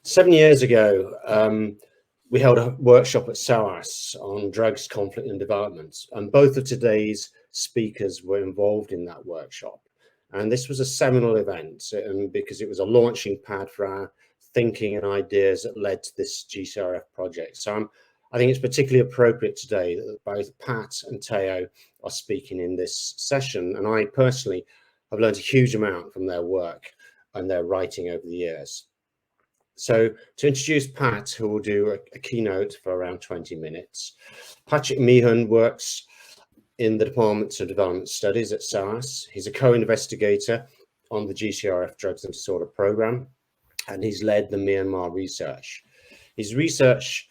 7 years ago, we held a workshop at SOAS on drugs, conflict and development, and both of today's speakers were involved in that workshop. And this was a seminal event because it was a launching pad for our thinking and ideas that led to this GCRF project. So I think it's particularly appropriate today that both Pat and Teo are speaking in this session. And I personally have learned a huge amount from their work and their writing over the years. So to introduce Pat, who will do a keynote for around 20 minutes. Patrick Meehan works in the Department of Development Studies at SOAS. He's a co-investigator on the GCRF Drugs and Disorder Program, and he's led the Myanmar research. His research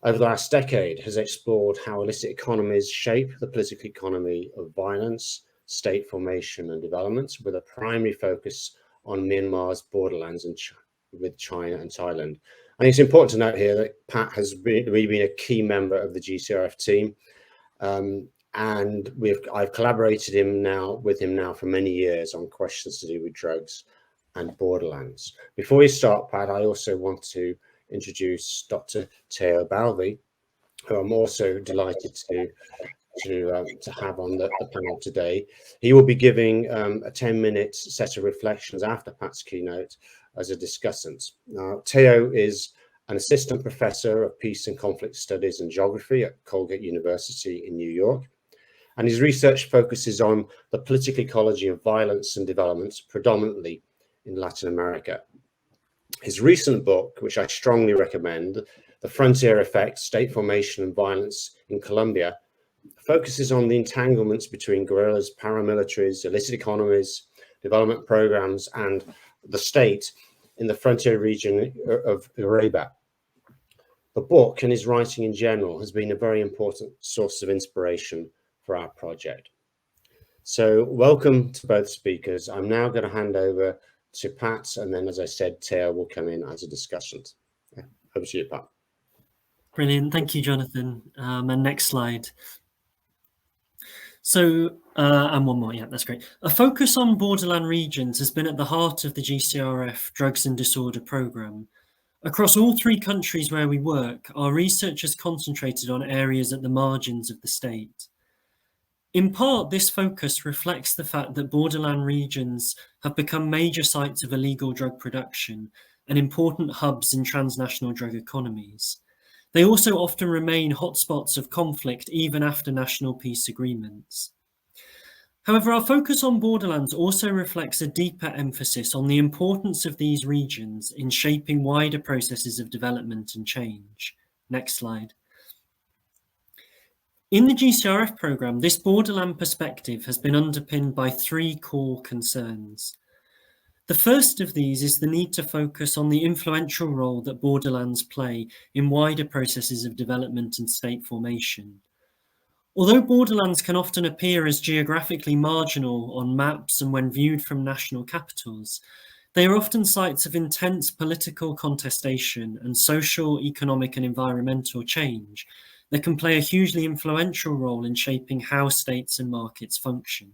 over the last decade has explored how illicit economies shape the political economy of violence, state formation and development, with a primary focus on Myanmar's borderlands and with China and Thailand. And it's important to note here that Pat has really been a key member of the GCRF team, and I've collaborated with him now for many years on questions to do with drugs and borderlands. Before we start, Pat, I also want to introduce Dr. Teo Ballvé, who I'm also delighted to have on the panel today. He will be giving a 10-minute set of reflections after Pat's keynote as a discussant. Now, Teo is an assistant professor of peace and conflict studies and geography at Colgate University in New York, and his research focuses on the political ecology of violence and development, predominantly in Latin America. His recent book, which I strongly recommend, The Frontier Effect, State Formation and Violence in Colombia, focuses on the entanglements between guerrillas, paramilitaries, illicit economies, development programs, and the state in the frontier region of Urabá. The book and his writing in general has been a very important source of inspiration for our project. So welcome to both speakers. I'm now going to hand over to Pat, and then, as I said, Teo will come in as a discussant. Over to you, Pat. Brilliant. Thank you, Jonathan. And next slide. So, and one more, yeah, that's great. A focus on borderland regions has been at the heart of the GCRF Drugs and Disorder Programme. Across all three countries where we work, our research has concentrated on areas at the margins of the state. In part, this focus reflects the fact that borderland regions have become major sites of illegal drug production and important hubs in transnational drug economies. They also often remain hotspots of conflict even after national peace agreements. However, our focus on borderlands also reflects a deeper emphasis on the importance of these regions in shaping wider processes of development and change. Next slide. In the GCRF programme, this borderland perspective has been underpinned by three core concerns. The first of these is the need to focus on the influential role that borderlands play in wider processes of development and state formation. Although borderlands can often appear as geographically marginal on maps and when viewed from national capitals, they are often sites of intense political contestation and social, economic and environmental change that can play a hugely influential role in shaping how states and markets function.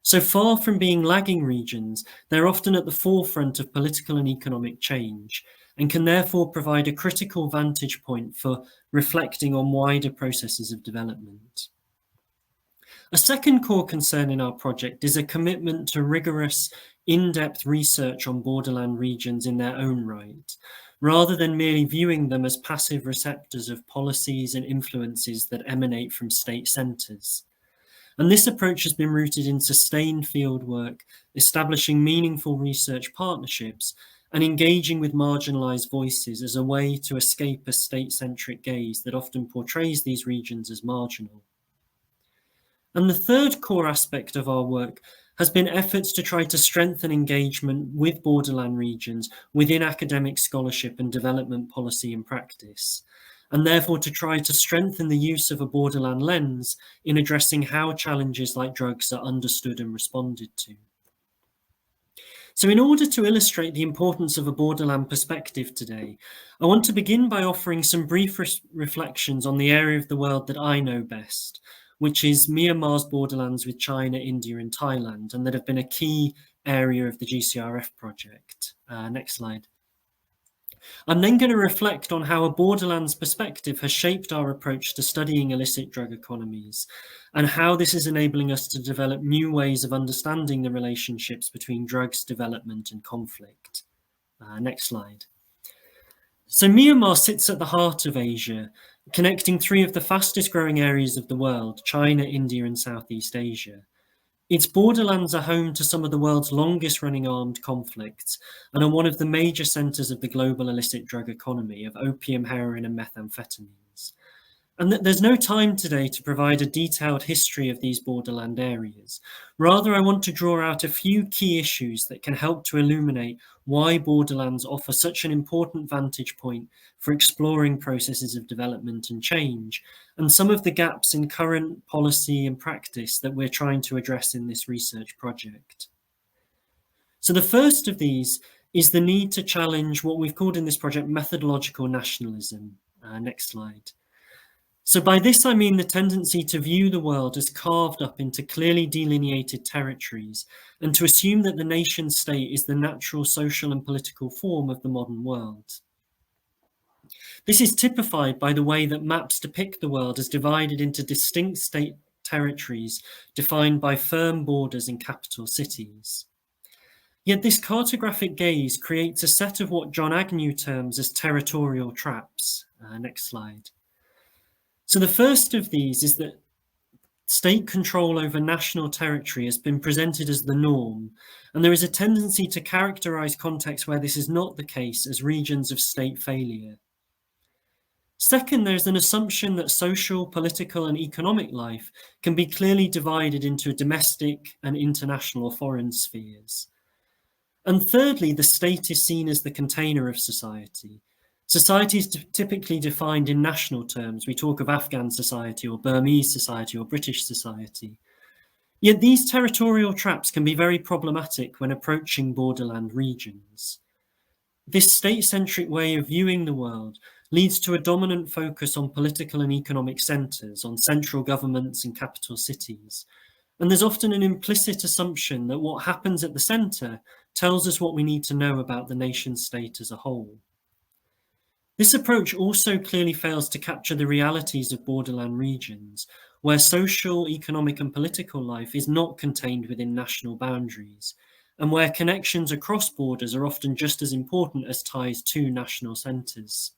So far from being lagging regions, they're often at the forefront of political and economic change and can therefore provide a critical vantage point for reflecting on wider processes of development. A second core concern in our project is a commitment to rigorous, in-depth research on borderland regions in their own right, rather than merely viewing them as passive receptors of policies and influences that emanate from state centres. And this approach has been rooted in sustained fieldwork, establishing meaningful research partnerships, and engaging with marginalised voices as a way to escape a state-centric gaze that often portrays these regions as marginal. And the third core aspect of our work has been efforts to try to strengthen engagement with borderland regions within academic scholarship and development policy and practice, and therefore to try to strengthen the use of a borderland lens in addressing how challenges like drugs are understood and responded to. So in order to illustrate the importance of a borderland perspective today, I want to begin by offering some brief reflections on the area of the world that I know best, which is Myanmar's borderlands with China, India and Thailand, and that have been a key area of the GCRF project. Next slide. I'm then going to reflect on how a Borderlands perspective has shaped our approach to studying illicit drug economies, and how this is enabling us to develop new ways of understanding the relationships between drugs development and conflict. Next slide. So Myanmar sits at the heart of Asia, connecting three of the fastest growing areas of the world, China, India, and Southeast Asia. Its borderlands are home to some of the world's longest running armed conflicts and are one of the major centres of the global illicit drug economy of opium, heroin, and methamphetamines. And there's no time today to provide a detailed history of these borderland areas. Rather, I want to draw out a few key issues that can help to illuminate why borderlands offer such an important vantage point for exploring processes of development and change, and some of the gaps in current policy and practice that we're trying to address in this research project. So the first of these is the need to challenge what we've called in this project methodological nationalism. Next slide. So by this, I mean the tendency to view the world as carved up into clearly delineated territories and to assume that the nation state is the natural social and political form of the modern world. This is typified by the way that maps depict the world as divided into distinct state territories defined by firm borders and capital cities. Yet this cartographic gaze creates a set of what John Agnew terms as territorial traps. Next slide. So the first of these is that state control over national territory has been presented as the norm, and there is a tendency to characterize contexts where this is not the case as regions of state failure. Second, there's an assumption that social, political, and economic life can be clearly divided into domestic and international or foreign spheres. And thirdly, the state is seen as the container of society. Society is typically defined in national terms. We talk of Afghan society or Burmese society or British society. Yet these territorial traps can be very problematic when approaching borderland regions. This state-centric way of viewing the world leads to a dominant focus on political and economic centres, on central governments and capital cities. And there's often an implicit assumption that what happens at the centre tells us what we need to know about the nation state as a whole. This approach also clearly fails to capture the realities of borderland regions, where social, economic, and political life is not contained within national boundaries, and where connections across borders are often just as important as ties to national centres.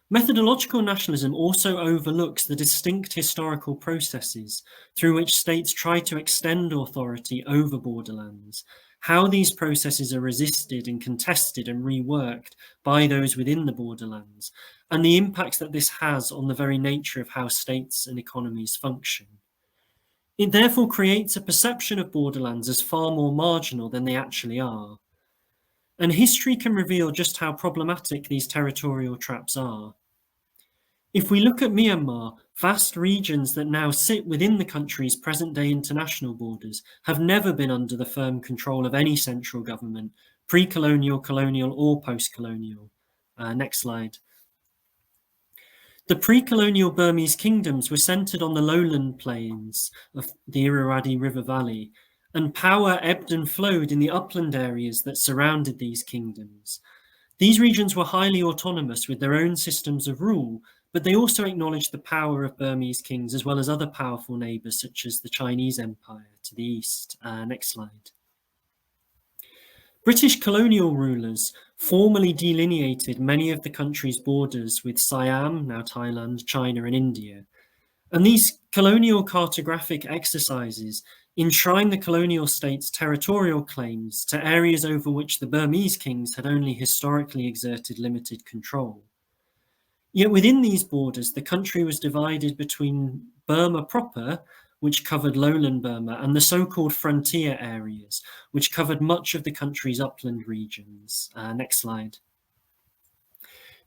Methodological nationalism also overlooks the distinct historical processes through which states try to extend authority over borderlands, how these processes are resisted and contested and reworked by those within the borderlands, and the impacts that this has on the very nature of how states and economies function. It therefore creates a perception of borderlands as far more marginal than they actually are. And history can reveal just how problematic these territorial traps are. If we look at Myanmar, vast regions that now sit within the country's present-day international borders have never been under the firm control of any central government, pre-colonial, colonial, or post-colonial. Next slide. The pre-colonial Burmese kingdoms were centred on the lowland plains of the Irrawaddy River Valley, and power ebbed and flowed in the upland areas that surrounded these kingdoms. These regions were highly autonomous with their own systems of rule, but they also acknowledged the power of Burmese kings as well as other powerful neighbours such as the Chinese Empire to the east. Next slide. British colonial rulers formally delineated many of the country's borders with Siam, now Thailand, China and India. And these colonial cartographic exercises enshrine the colonial state's territorial claims to areas over which the Burmese kings had only historically exerted limited control. Yet within these borders, the country was divided between Burma proper, which covered lowland Burma, and the so-called frontier areas, which covered much of the country's upland regions. Next slide.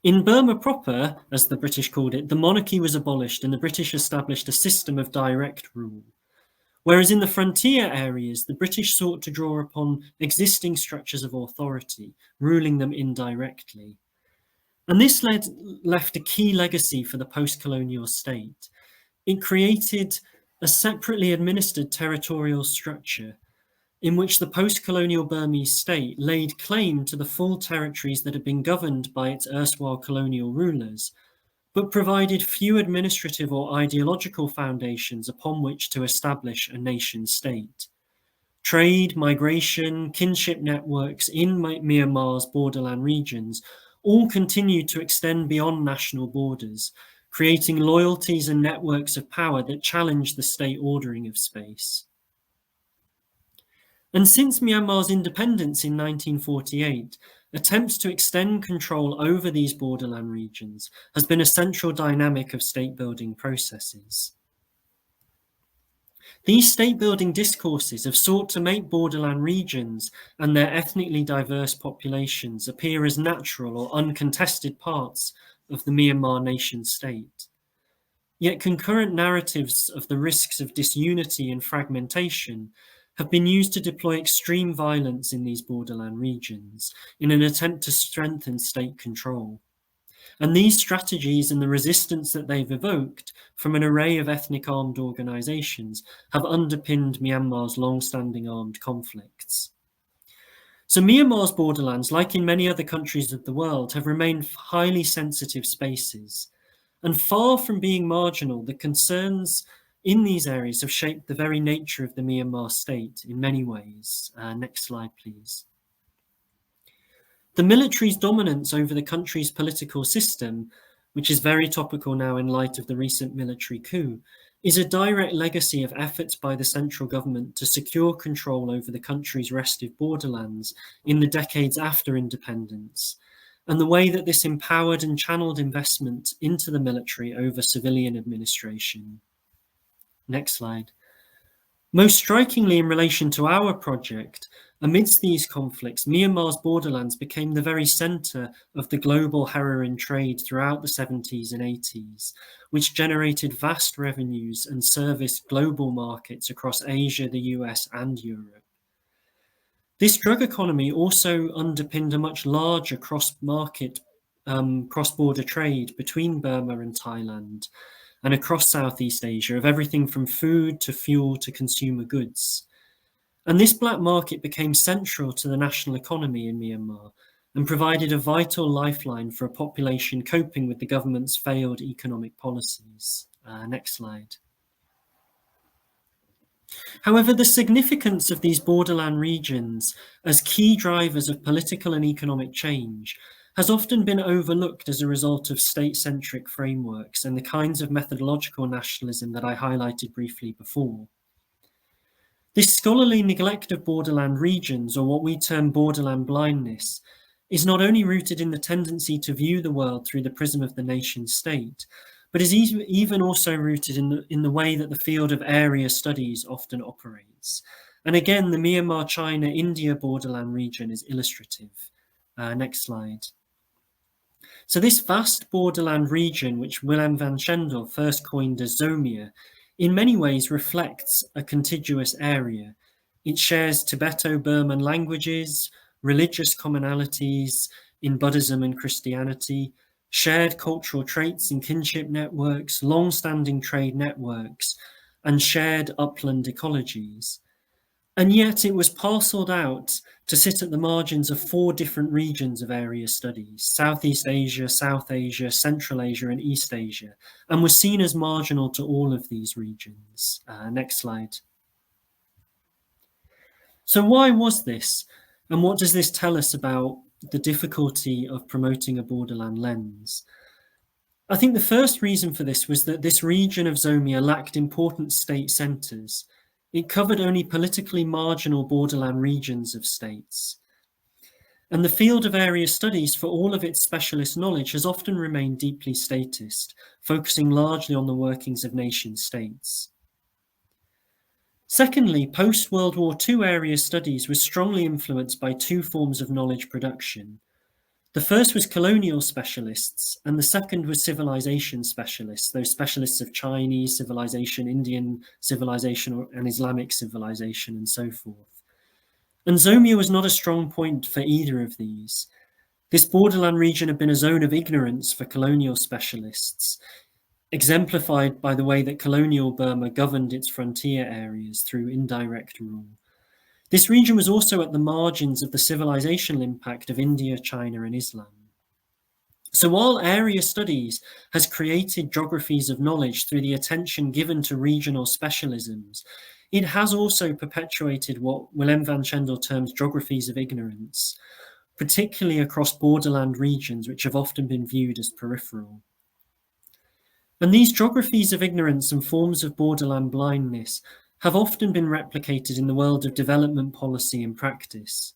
In Burma proper, as the British called it, the monarchy was abolished and the British established a system of direct rule. Whereas in the frontier areas, the British sought to draw upon existing structures of authority, ruling them indirectly. And this left a key legacy for the post-colonial state. It created a separately administered territorial structure. in which the post-colonial Burmese state laid claim to the full territories that had been governed by its erstwhile colonial rulers, but provided few administrative or ideological foundations upon which to establish a nation state. Trade, migration, kinship networks in Myanmar's borderland regions all continued to extend beyond national borders, creating loyalties and networks of power that challenged the state ordering of space. And since Myanmar's independence in 1948, attempts to extend control over these borderland regions has been a central dynamic of state-building processes. These state-building discourses have sought to make borderland regions and their ethnically diverse populations appear as natural or uncontested parts of the Myanmar nation-state. Yet concurrent narratives of the risks of disunity and fragmentation have been used to deploy extreme violence in these borderland regions in an attempt to strengthen state control. And these strategies and the resistance that they've evoked from an array of ethnic armed organizations have underpinned Myanmar's long-standing armed conflicts. So Myanmar's borderlands, like in many other countries of the world, have remained highly sensitive spaces. And far from being marginal, the concerns in these areas have shaped the very nature of the Myanmar state in many ways. Next slide, please. The military's dominance over the country's political system, which is very topical now in light of the recent military coup, is a direct legacy of efforts by the central government to secure control over the country's restive borderlands in the decades after independence, and the way that this empowered and channeled investment into the military over civilian administration. Next slide. Most strikingly in relation to our project, amidst these conflicts, Myanmar's borderlands became the very centre of the global heroin trade throughout the 70s and 80s, which generated vast revenues and serviced global markets across Asia, the US, and Europe. This drug economy also underpinned a much larger cross-border trade between Burma and Thailand, and across Southeast Asia, of everything from food to fuel to consumer goods. And this black market became central to the national economy in Myanmar and provided a vital lifeline for a population coping with the government's failed economic policies. Next slide. However, the significance of these borderland regions as key drivers of political and economic change has often been overlooked as a result of state-centric frameworks and the kinds of methodological nationalism that I highlighted briefly before. This scholarly neglect of borderland regions, or what we term borderland blindness, is not only rooted in the tendency to view the world through the prism of the nation state, but is even also rooted in the way that the field of area studies often operates. And again, the Myanmar-China-India borderland region is illustrative. Next slide. So this vast borderland region, which Willem van Schendel first coined as Zomia, in many ways reflects a contiguous area. It shares Tibeto-Burman languages, religious commonalities in Buddhism and Christianity, shared cultural traits in kinship networks, long-standing trade networks, and shared upland ecologies. And yet it was parcelled out to sit at the margins of 4 different regions of area studies: Southeast Asia, South Asia, Central Asia, and East Asia, and was seen as marginal to all of these regions. Next slide. So why was this? And what does this tell us about the difficulty of promoting a borderland lens? I think the first reason for this was that this region of Zomia lacked important state centres. It covered only politically marginal borderland regions of states. And the field of area studies, for all of its specialist knowledge, has often remained deeply statist, focusing largely on the workings of nation states. Secondly, post-World War II area studies was strongly influenced by 2 forms of knowledge production. The first was colonial specialists, and the second was civilization specialists, those specialists of Chinese civilization, Indian civilization, and Islamic civilization, and so forth. And Zomia was not a strong point for either of these. This borderland region had been a zone of ignorance for colonial specialists, exemplified by the way that colonial Burma governed its frontier areas through indirect rule. This region was also at the margins of the civilizational impact of India, China, and Islam. So while area studies has created geographies of knowledge through the attention given to regional specialisms, it has also perpetuated what Willem van Schendel terms geographies of ignorance, particularly across borderland regions, which have often been viewed as peripheral. And these geographies of ignorance and forms of borderland blindness have often been replicated in the world of development policy and practice.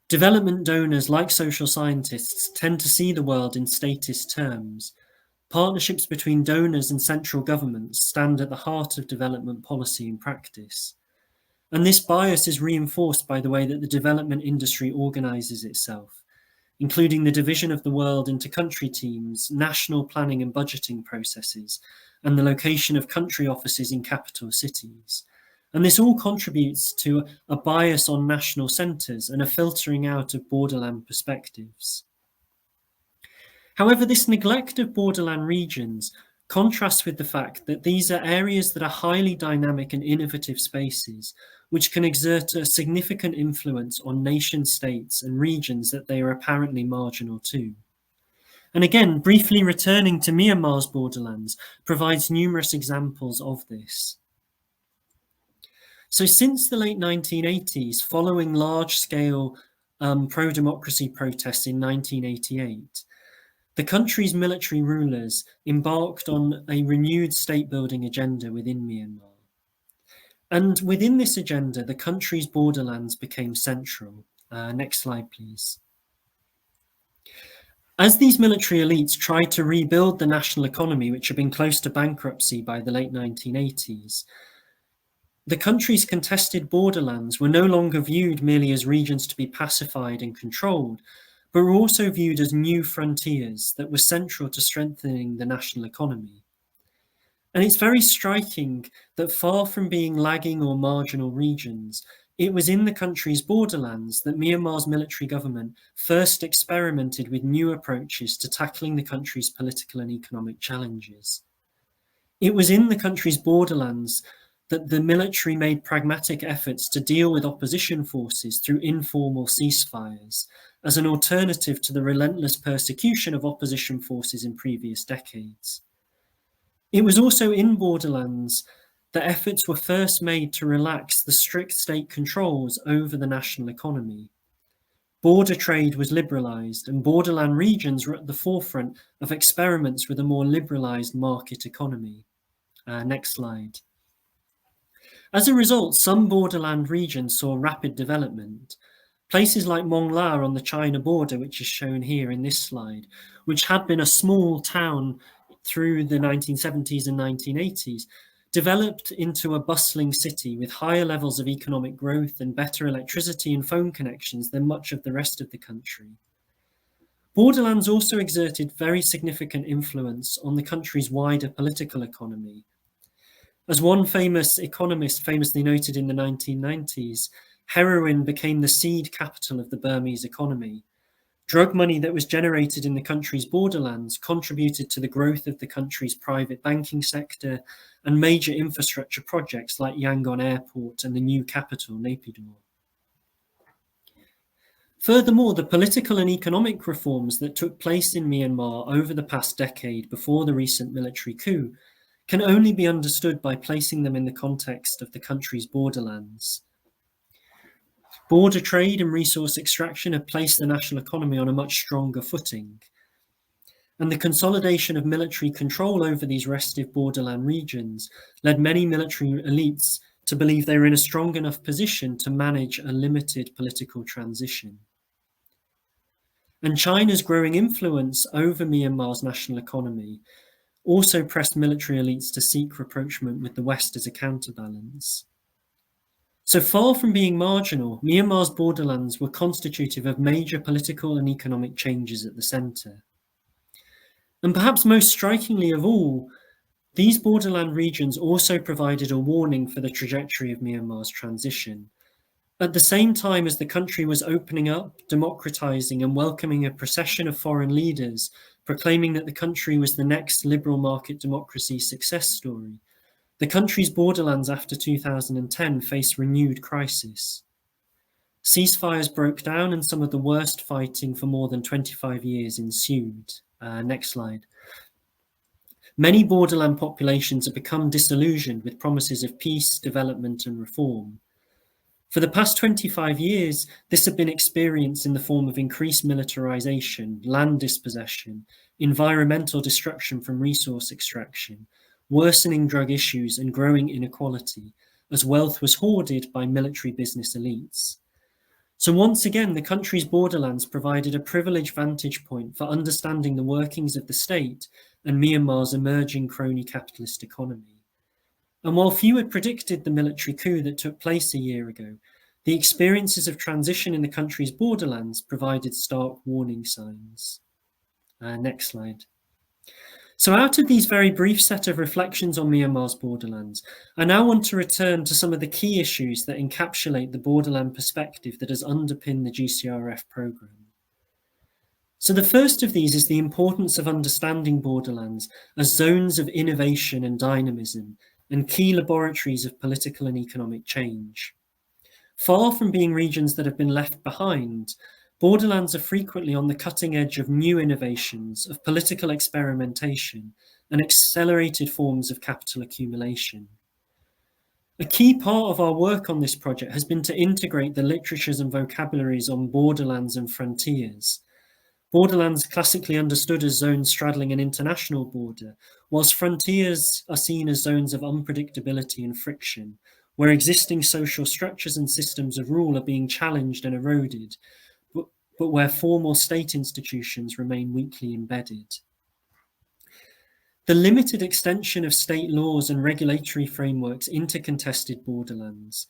Development donors, like social scientists, tend to see the world in statist terms. Partnerships between donors and central governments stand at the heart of development policy and practice. And this bias is reinforced by the way that the development industry organizes itself, including the division of the world into country teams, national planning and budgeting processes, and the location of country offices in capital cities. And this all contributes to a bias on national centres and a filtering out of borderland perspectives. However, this neglect of borderland regions contrasts with the fact that these are areas that are highly dynamic and innovative spaces, which can exert a significant influence on nation states and regions that they are apparently marginal to. And again, briefly returning to Myanmar's borderlands provides numerous examples of this. So since the late 1980s, following large-scale pro-democracy protests in 1988, the country's military rulers embarked on a renewed state-building agenda within Myanmar. And within this agenda, the country's borderlands became central. Next slide, please. As these military elites tried to rebuild the national economy, which had been close to bankruptcy by the late 1980s, the country's contested borderlands were no longer viewed merely as regions to be pacified and controlled, but were also viewed as new frontiers that were central to strengthening the national economy. And it's very striking that far from being lagging or marginal regions, it was in the country's borderlands that Myanmar's military government first experimented with new approaches to tackling the country's political and economic challenges. It was in the country's borderlands that the military made pragmatic efforts to deal with opposition forces through informal ceasefires, as an alternative to the relentless persecution of opposition forces in previous decades. It was also in borderlands that efforts were first made to relax the strict state controls over the national economy. Border trade was liberalised, and borderland regions were at the forefront of experiments with a more liberalised market economy. Next slide. As a result, some borderland regions saw rapid development. Places like Mongla on the China border, which is shown here in this slide, which had been a small town through the 1970s and 1980s, developed into a bustling city with higher levels of economic growth and better electricity and phone connections than much of the rest of the country. Borderlands also exerted very significant influence on the country's wider political economy. As one famous economist famously noted in the 1990s, heroin became the seed capital of the Burmese economy. Drug money that was generated in the country's borderlands contributed to the growth of the country's private banking sector and major infrastructure projects like Yangon Airport and the new capital, Naypyidaw. Furthermore, the political and economic reforms that took place in Myanmar over the past decade before the recent military coup can only be understood by placing them in the context of the country's borderlands. Border trade and resource extraction have placed the national economy on a much stronger footing. And the consolidation of military control over these restive borderland regions led many military elites to believe they were in a strong enough position to manage a limited political transition. And China's growing influence over Myanmar's national economy also pressed military elites to seek rapprochement with the West as a counterbalance. So far from being marginal, Myanmar's borderlands were constitutive of major political and economic changes at the centre. And perhaps most strikingly of all, these borderland regions also provided a warning for the trajectory of Myanmar's transition. At the same time as the country was opening up, democratising and welcoming a procession of foreign leaders, proclaiming that the country was the next liberal market democracy success story, the country's borderlands after 2010 faced renewed crisis. Ceasefires broke down and some of the worst fighting for more than 25 years ensued. Next slide. Many borderland populations have become disillusioned with promises of peace, development, and reform. For the past 25 years, this had been experienced in the form of increased militarization, land dispossession, environmental destruction from resource extraction, worsening drug issues, and growing inequality, as wealth was hoarded by military business elites. So once again, the country's borderlands provided a privileged vantage point for understanding the workings of the state and Myanmar's emerging crony capitalist economy. And while few had predicted the military coup that took place a year ago, the experiences of transition in the country's borderlands provided stark warning signs. Next slide. So out of these very brief set of reflections on Myanmar's borderlands, I now want to return to some of the key issues that encapsulate the borderland perspective that has underpinned the GCRF programme. So the first of these is the importance of understanding borderlands as zones of innovation and dynamism and key laboratories of political and economic change. Far from being regions that have been left behind, borderlands are frequently on the cutting edge of new innovations, of political experimentation, and accelerated forms of capital accumulation. A key part of our work on this project has been to integrate the literatures and vocabularies on borderlands and frontiers. Borderlands classically understood as zones straddling an international border, whilst frontiers are seen as zones of unpredictability and friction, where existing social structures and systems of rule are being challenged and eroded, but where formal state institutions remain weakly embedded. The limited extension of state laws and regulatory frameworks into contested borderlands,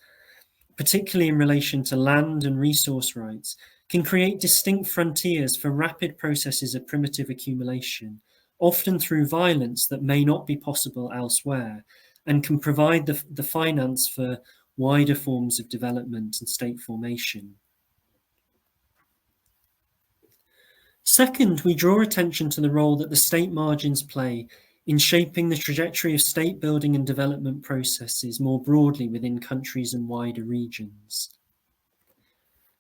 particularly in relation to land and resource rights, can create distinct frontiers for rapid processes of primitive accumulation, often through violence that may not be possible elsewhere, and can provide the finance for wider forms of development and state formation. Second, we draw attention to the role that the state margins play in shaping the trajectory of state building and development processes more broadly within countries and wider regions.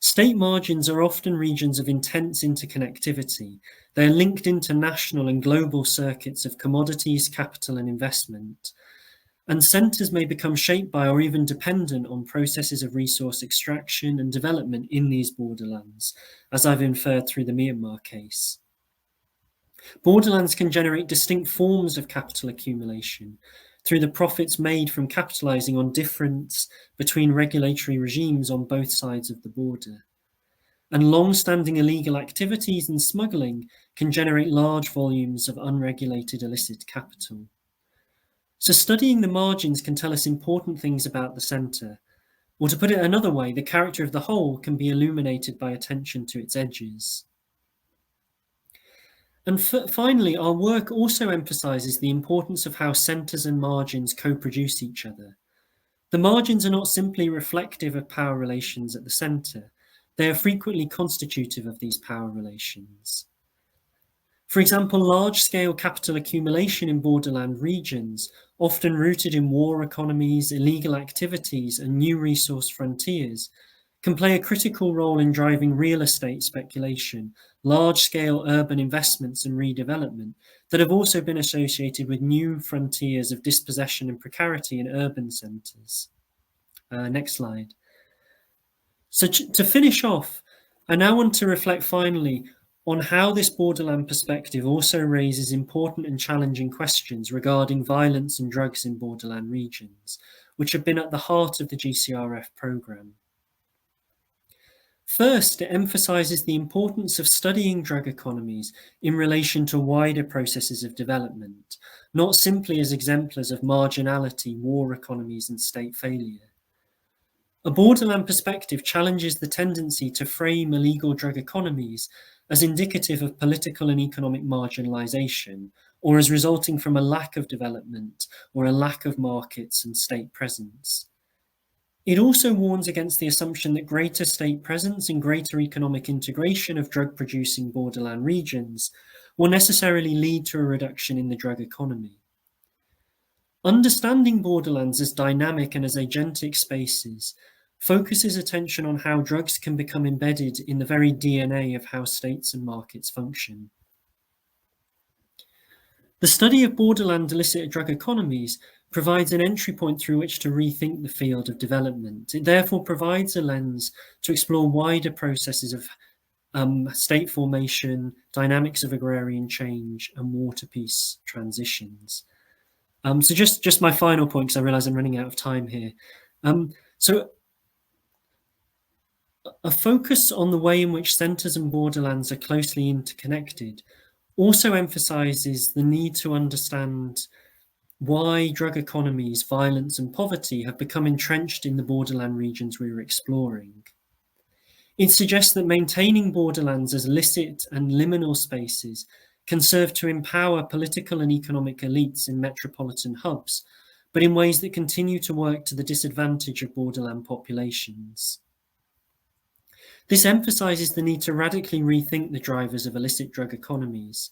State margins are often regions of intense interconnectivity. They are linked into national and global circuits of commodities, capital, and investment. And centres may become shaped by or even dependent on processes of resource extraction and development in these borderlands, as I've inferred through the Myanmar case. Borderlands can generate distinct forms of capital accumulation through the profits made from capitalising on difference between regulatory regimes on both sides of the border. And long-standing illegal activities and smuggling can generate large volumes of unregulated illicit capital. So studying the margins can tell us important things about the centre, or to put it another way, the character of the whole can be illuminated by attention to its edges. And finally, our work also emphasises the importance of how centres and margins co-produce each other. The margins are not simply reflective of power relations at the centre, they are frequently constitutive of these power relations. For example, large-scale capital accumulation in borderland regions, often rooted in war economies, illegal activities, and new resource frontiers, can play a critical role in driving real estate speculation, large-scale urban investments and redevelopment that have also been associated with new frontiers of dispossession and precarity in urban centres. Next slide. So to finish off, I now want to reflect finally on how this borderland perspective also raises important and challenging questions regarding violence and drugs in borderland regions, which have been at the heart of the GCRF programme. First, it emphasises the importance of studying drug economies in relation to wider processes of development, not simply as exemplars of marginality, war economies, and state failure. A borderland perspective challenges the tendency to frame illegal drug economies as indicative of political and economic marginalisation, or as resulting from a lack of development or a lack of markets and state presence. It also warns against the assumption that greater state presence and greater economic integration of drug-producing borderland regions will necessarily lead to a reduction in the drug economy. Understanding borderlands as dynamic and as agentic spaces focuses attention on how drugs can become embedded in the very DNA of how states and markets function. The study of borderland illicit drug economies provides an entry point through which to rethink the field of development. It therefore provides a lens to explore wider processes of state formation, dynamics of agrarian change, and water peace transitions. So just my final point, because I realize I'm running out of time here. So a focus on the way in which centres and borderlands are closely interconnected also emphasises the need to understand why drug economies, violence and poverty have become entrenched in the borderland regions we were exploring. It suggests that maintaining borderlands as licit and liminal spaces can serve to empower political and economic elites in metropolitan hubs, but in ways that continue to work to the disadvantage of borderland populations. This emphasises the need to radically rethink the drivers of illicit drug economies.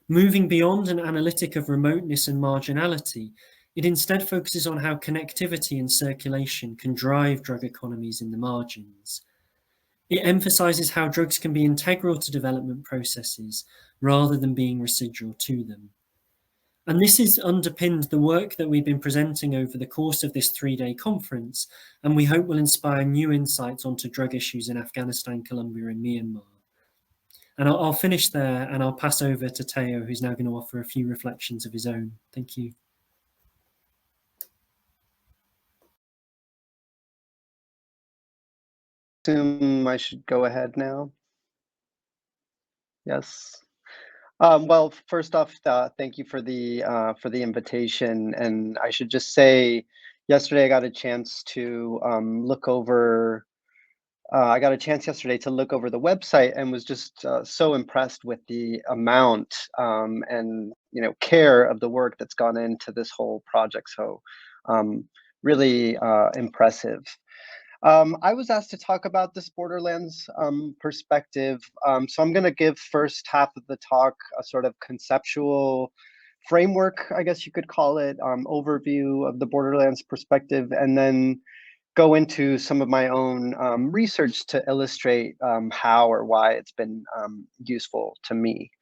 Moving beyond an analytic of remoteness and marginality, it instead focuses on how connectivity and circulation can drive drug economies in the margins. It emphasises how drugs can be integral to development processes rather than being residual to them. And this has underpinned the work that we've been presenting over the course of this 3-day conference, and we hope will inspire new insights onto drug issues in Afghanistan, Colombia, and Myanmar. And I'll finish there, and I'll pass over to Teo, who's now going to offer a few reflections of his own. Thank you. Assume I should go ahead now. Yes. Well, first off, thank you for the invitation. And I should just say, yesterday I got a chance to look over. I got a chance yesterday to look over the website and was just so impressed with the amount and care of the work that's gone into this whole project. So really impressive. I was asked to talk about this Borderlands perspective. So I'm going to give first half of the talk a sort of conceptual framework, I guess you could call it, overview of the Borderlands perspective, and then go into some of my own research to illustrate how or why it's been useful to me.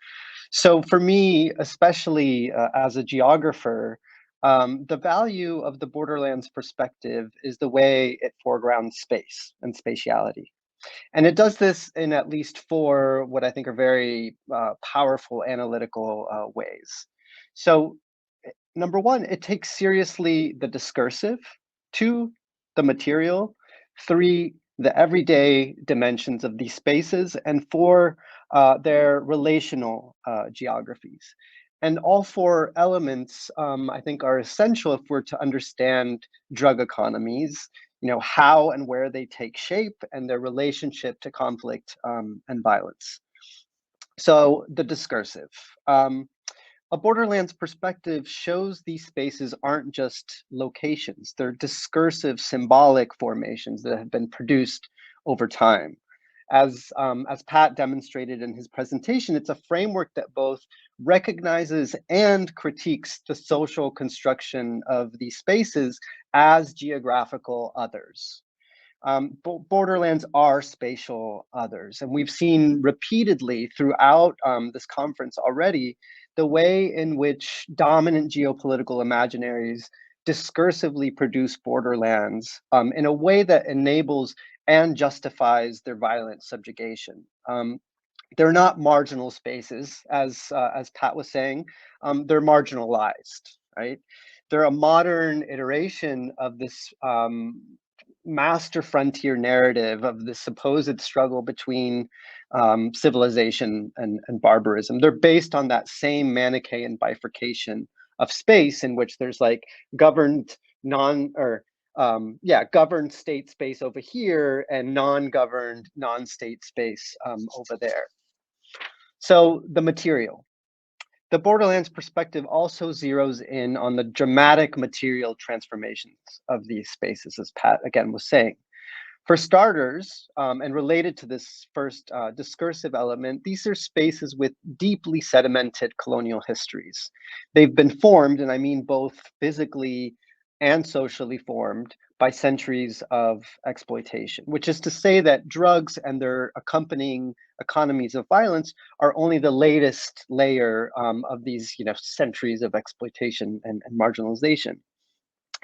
So for me, especially as a geographer, the value of the Borderlands perspective is the way it foregrounds space and spatiality. And it does this in at least 4 what I think are very powerful analytical ways. So number 1, it takes seriously the discursive. 2, the material. 3, the everyday dimensions of these spaces. And 4, their relational geographies. And all 4 elements, I think, are essential if we're to understand drug economies, how and where they take shape and their relationship to conflict and violence. So the discursive. A Borderlands perspective shows these spaces aren't just locations. They're discursive, symbolic formations that have been produced over time. As Pat demonstrated in his presentation, it's a framework that both recognizes and critiques the social construction of these spaces as geographical others. Borderlands are spatial others, and we've seen repeatedly throughout this conference already the way in which dominant geopolitical imaginaries discursively produce borderlands in a way that enables and justifies their violent subjugation. They're not marginal spaces, as Pat was saying. They're marginalized, right? They're a modern iteration of this master frontier narrative of the supposed struggle between civilization and barbarism. They're based on that same Manichaean bifurcation of space in which there's like governed governed state space over here and non-governed non-state space over there. So the material. The Borderlands perspective also zeroes in on the dramatic material transformations of these spaces, as Pat again was saying. For starters, and related to this first discursive element, these are spaces with deeply sedimented colonial histories. They've been formed, and I mean both physically and socially formed by centuries of exploitation, which is to say that drugs and their accompanying economies of violence are only the latest layer of these, centuries of exploitation and marginalization.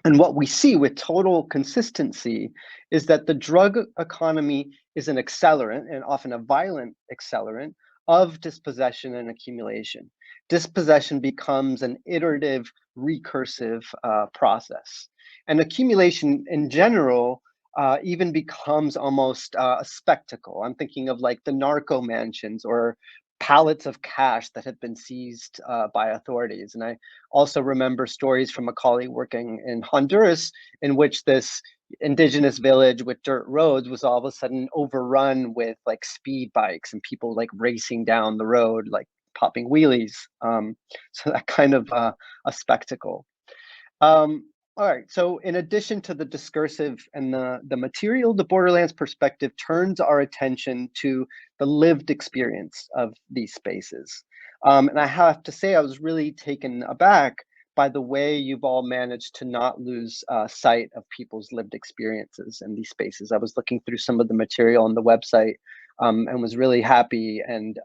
And what we see with total consistency is that the drug economy is an accelerant, and often a violent accelerant, of dispossession and accumulation. Dispossession becomes an iterative, recursive process. And accumulation in general even becomes almost a spectacle. I'm thinking of like the narco mansions or pallets of cash that have been seized by authorities. And I also remember stories from a colleague working in Honduras in which this indigenous village with dirt roads was all of a sudden overrun with like speed bikes and people like racing down the road, like popping wheelies. So that kind of a spectacle. All right, so in addition to the discursive and the material, the Borderlands perspective turns our attention to the lived experience of these spaces. And I have to say, I was really taken aback by the way you've all managed to not lose sight of people's lived experiences in these spaces. I was looking through some of the material on the website and was really happy and,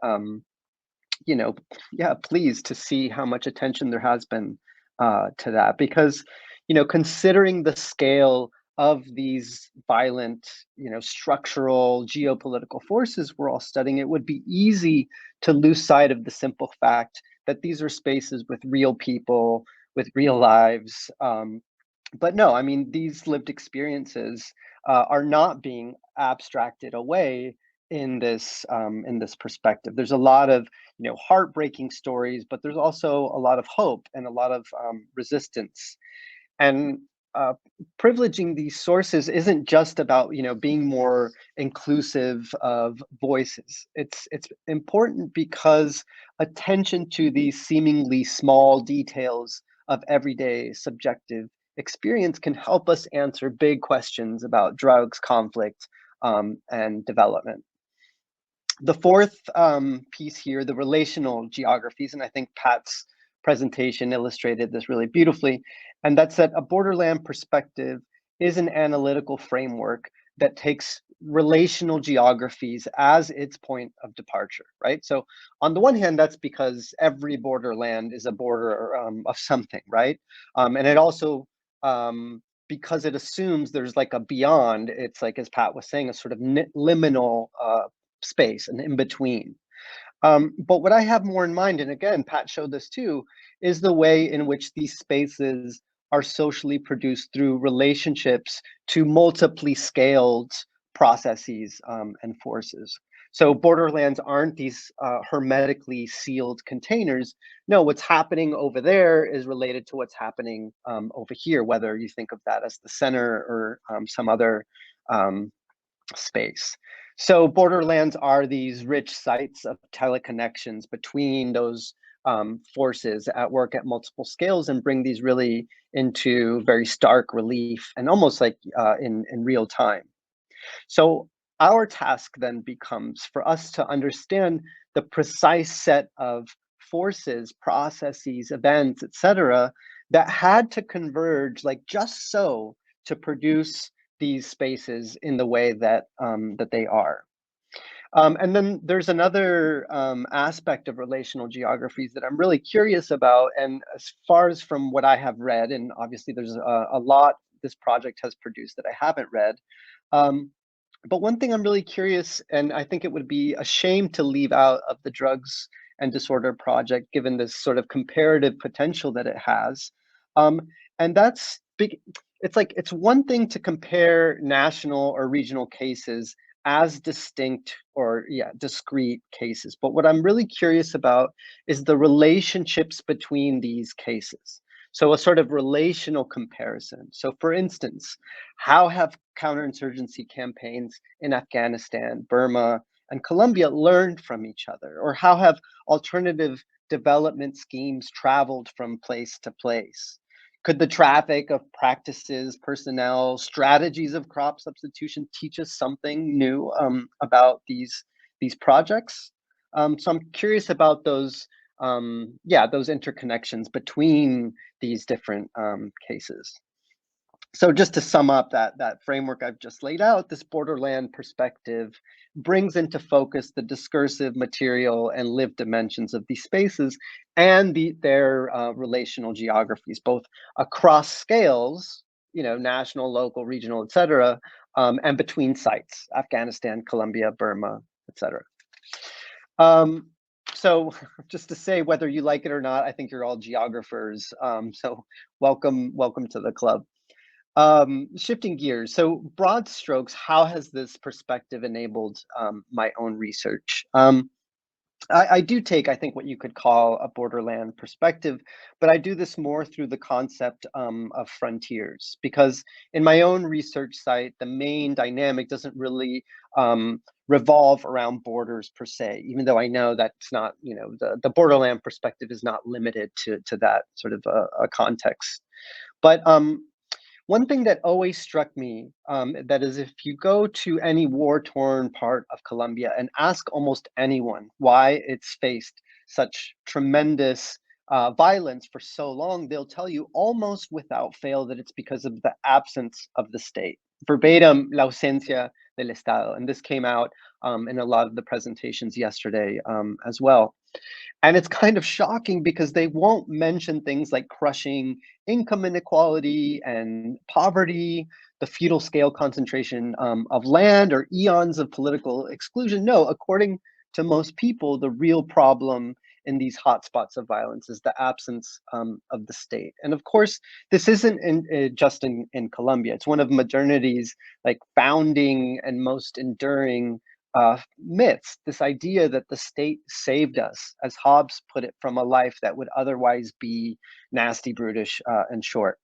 pleased to see how much attention there has been to that, because considering the scale of these violent, structural geopolitical forces we're all studying, it would be easy to lose sight of the simple fact that these are spaces with real people, with real lives. But no, I mean, these lived experiences are not being abstracted away in this perspective. There's a lot of heartbreaking stories, but there's also a lot of hope and a lot of resistance. And privileging these sources isn't just about being more inclusive of voices. It's important because attention to these seemingly small details of everyday subjective experience can help us answer big questions about drugs, conflict, and development. The fourth piece here, the relational geographies, and I think Pat's presentation illustrated this really beautifully, and that's that a borderland perspective is an analytical framework that takes relational geographies as its point of departure, right? So on the one hand, that's because every borderland is a border of something, right? And it also, because it assumes there's like a beyond, it's like, as Pat was saying, a sort of liminal space, an in-between. But what I have more in mind, and again, Pat showed this too, is the way in which these spaces are socially produced through relationships to multiply scaled processes and forces. So borderlands aren't these hermetically sealed containers. No, what's happening over there is related to what's happening over here, whether you think of that as the center or some other space. So borderlands are these rich sites of teleconnections between those forces at work at multiple scales and bring these really into very stark relief and almost like in real time. So our task then becomes for us to understand the precise set of forces, processes, events, etc., that had to converge like just so to produce these spaces in the way that that they are. And then there's another aspect of relational geographies that I'm really curious about. And as far as from what I have read, and obviously there's a lot this project has produced that I haven't read. But one thing I'm really curious, and I think it would be a shame to leave out of the drugs and disorder project, given this sort of comparative potential that it has. And that's big. It's like, it's one thing to compare national or regional cases as distinct or discrete cases. But what I'm really curious about is the relationships between these cases. So a sort of relational comparison. So for instance, how have counterinsurgency campaigns in Afghanistan, Burma, and Colombia learned from each other? Or how have alternative development schemes traveled from place to place? Could the traffic of practices, personnel, strategies of crop substitution teach us something new about these projects? So I'm curious about those, those interconnections between these different cases. So just to sum up that framework I've just laid out, this borderland perspective brings into focus the discursive, material, and lived dimensions of these spaces and their relational geographies, both across scales, national, local, regional, etc., and between sites, Afghanistan, Colombia, Burma, etc. So just to say, whether you like it or not, I think you're all geographers. So welcome to the club. Shifting gears, so broad strokes, how has this perspective enabled my own research? I do take, I think, what you could call a borderland perspective, but I do this more through the concept of frontiers, because in my own research site, the main dynamic doesn't really revolve around borders per se, even though I know that's not, the borderland perspective is not limited to that sort of a context. But one thing that always struck me, that is, if you go to any war-torn part of Colombia and ask almost anyone why it's faced such tremendous violence for so long, they'll tell you almost without fail that it's because of the absence of the state. Verbatim, la ausencia del Estado. And this came out in a lot of the presentations yesterday as well. And it's kind of shocking because they won't mention things like crushing income inequality and poverty, the feudal scale concentration of land, or eons of political exclusion. No, according to most people, the real problem in these hotspots of violence is the absence of the state. And of course, this isn't just in Colombia. It's one of modernity's founding and most enduring myths, this idea that the state saved us, as Hobbes put it, from a life that would otherwise be nasty, brutish, and short.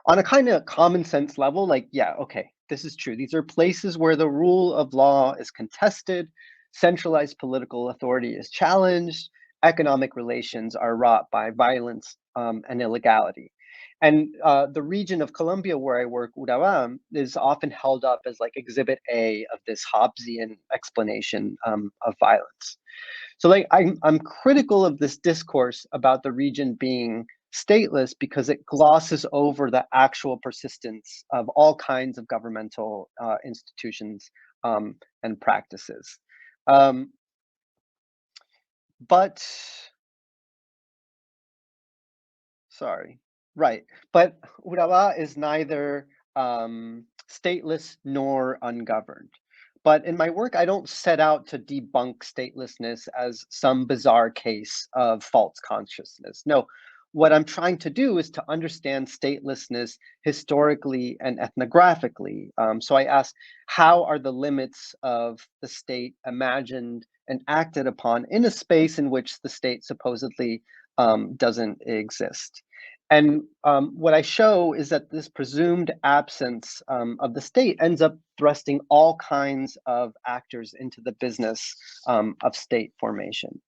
On a kind of common sense level, yeah, okay, this is true. These are places where the rule of law is contested, centralized political authority is challenged, economic relations are wrought by violence and illegality. And the region of Colombia where I work, Urabá, is often held up as exhibit A of this Hobbesian explanation of violence. So I'm critical of this discourse about the region being stateless because it glosses over the actual persistence of all kinds of governmental institutions and practices. But Urabá is neither stateless nor ungoverned. But in my work, I don't set out to debunk statelessness as some bizarre case of false consciousness. No, what I'm trying to do is to understand statelessness historically and ethnographically. So I ask, how are the limits of the state imagined and acted upon in a space in which the state supposedly doesn't exist? And what I show is that this presumed absence of the state ends up thrusting all kinds of actors into the business of state formation.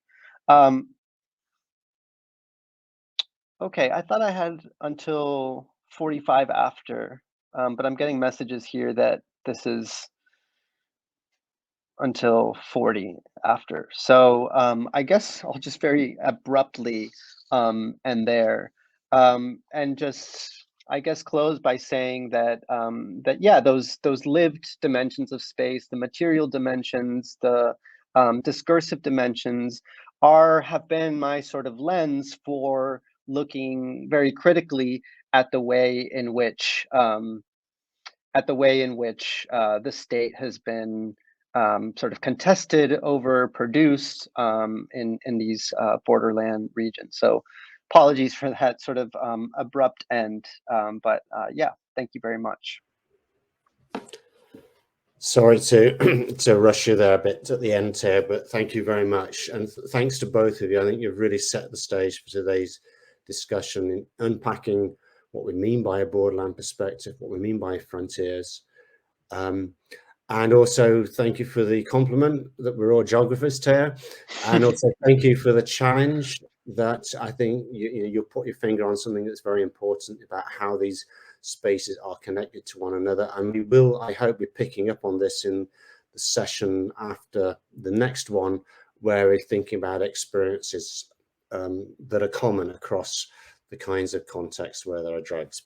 Okay, I thought I had until 45 after, but I'm getting messages here that this is until 40 after. So I guess I'll just very abruptly end there. And just, I guess, close by saying that yeah, those lived dimensions of space, the material dimensions, the discursive dimensions have been my sort of lens for looking very critically at the way in which the state has been sort of contested, overproduced in these borderland regions. So apologies for that sort of abrupt end, but yeah, thank you very much. Sorry to rush you there a bit at the end here, but thank you very much. And thanks to both of you. I think you've really set the stage for today's discussion in unpacking what we mean by a borderland perspective, what we mean by frontiers. And also thank you for the compliment that we're all geographers, Teo. And also thank you for the challenge that I think you'll put your finger on something that's very important about how these spaces are connected to one another. And we will, I hope, be picking up on this in the session after the next one, where we're thinking about experiences that are common across the kinds of contexts where there are drugs.